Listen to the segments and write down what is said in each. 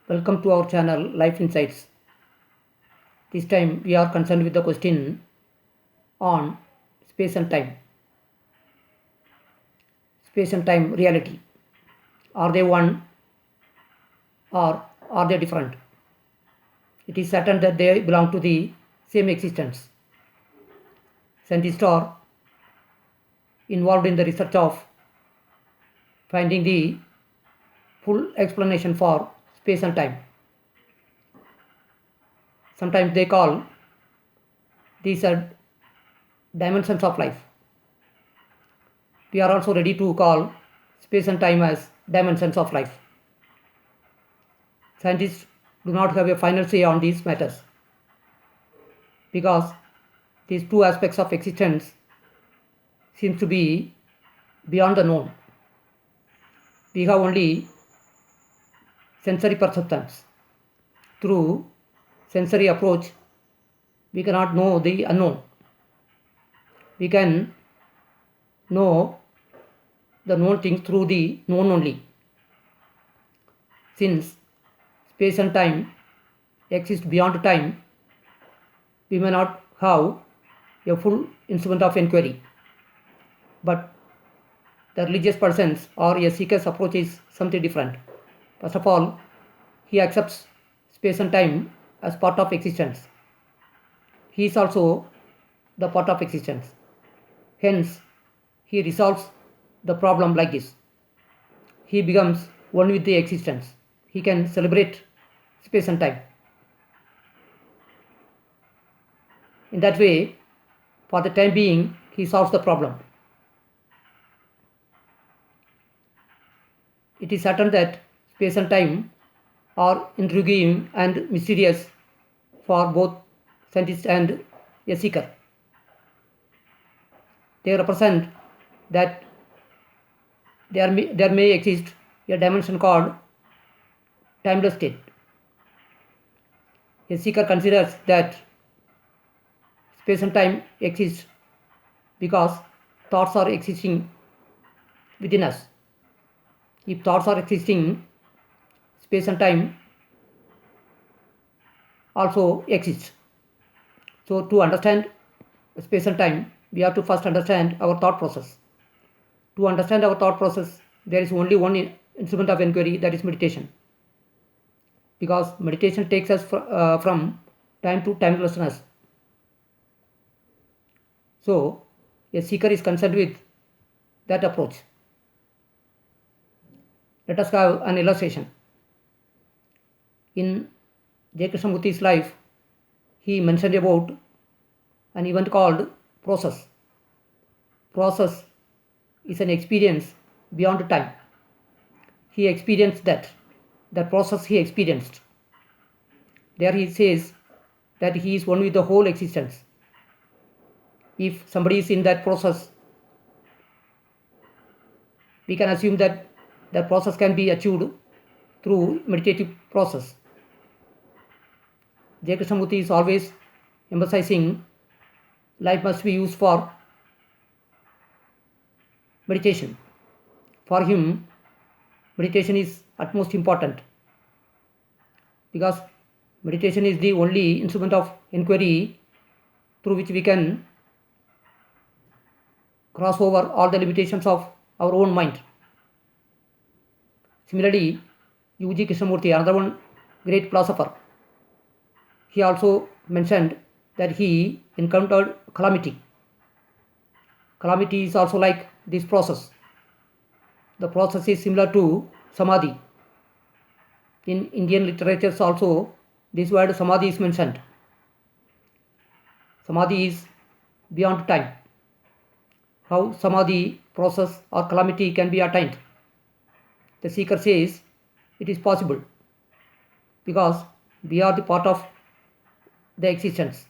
Welcome to our channel Life Insights. This time we are concerned with the question on space and time. Space and time reality. Are they one or are they different? It is certain that they belong to the same existence. Scientists are involved in the research of finding the full explanation for space and time. Sometimes they call these are dimensions of life. We are also ready to call space and time as dimensions of life. Scientists do not have a final say on these matters because these two aspects of existence seem to be beyond the known. We have only sensory perceptions. Through sensory approach, we cannot know the unknown. We can know the known things through the known only. Since space and time exist beyond time, we may not have a full instrument of inquiry. But the religious person's or a seeker's approach is something different. First of all, he accepts space and time as part of existence. He is also the part of existence. Hence, he resolves the problem like this. He becomes one with the existence. He can celebrate space and time. In that way, for the time being, he solves the problem. It is certain that space and time are intriguing and mysterious for both scientist and a seeker. They represent that there may exist a dimension called timeless state. A seeker considers that space and time exist because thoughts are existing within us. If thoughts are existing, space and time also exists. So to understand space and time, we have to first understand our thought process. To understand our thought process, there is only one instrument of inquiry, that is meditation. Because meditation takes us from time to timelessness. So a seeker is concerned with that approach. Let us have an illustration. In J. Krishnamurti's life, he mentioned about an event called process. Process is an experience beyond time. He experienced that process he experienced. There he says that he is one with the whole existence. If somebody is in that process, we can assume that that process can be achieved through meditative process. J. Krishnamurti is always emphasizing life must be used for meditation. For him, meditation is utmost important because meditation is the only instrument of inquiry through which we can cross over all the limitations of our own mind. Similarly, U.G. Krishnamurti, another one great philosopher, he also mentioned that he encountered calamity. Calamity is also like this process. The process is similar to samadhi. In Indian literatures also, this word samadhi is mentioned. Samadhi is beyond time. How samadhi process or calamity can be attained? The seeker says it is possible because we are the part of the existence.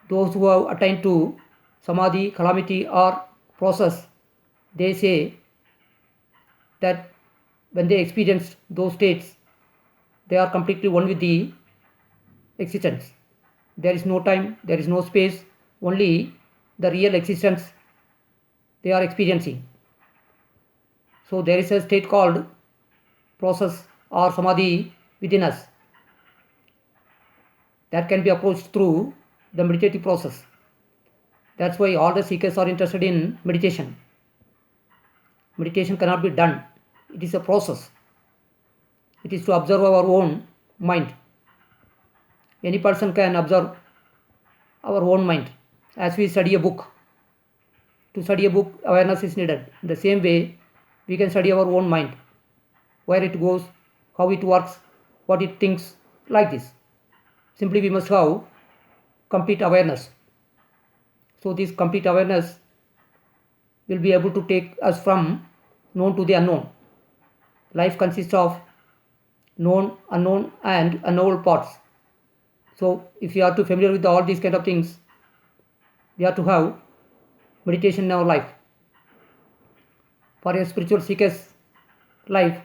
Those who have attained to samadhi, calamity or process, they say that when they experience those states, they are completely one with the existence. There is no time, there is no space, only the real existence they are experiencing. So there is a state called process or samadhi within us that can be approached through the meditative process. That's why all the seekers are interested in meditation. Meditation cannot be done. It is a process. It is to observe our own mind. Any person can observe our own mind. As we study a book, to study a book, awareness is needed. In the same way, we can study our own mind, where it goes, how it works, what it thinks, like this. Simply we must have complete awareness. So this complete awareness will be able to take us from known to the unknown. Life consists of known, unknown and unknowable parts. So if you are too familiar with all these kind of things, we have to have meditation in our life. For a spiritual seeker's life,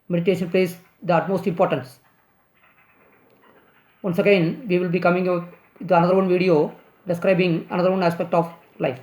meditation plays the utmost importance. Once again, we will be coming up with another one video describing another one aspect of life.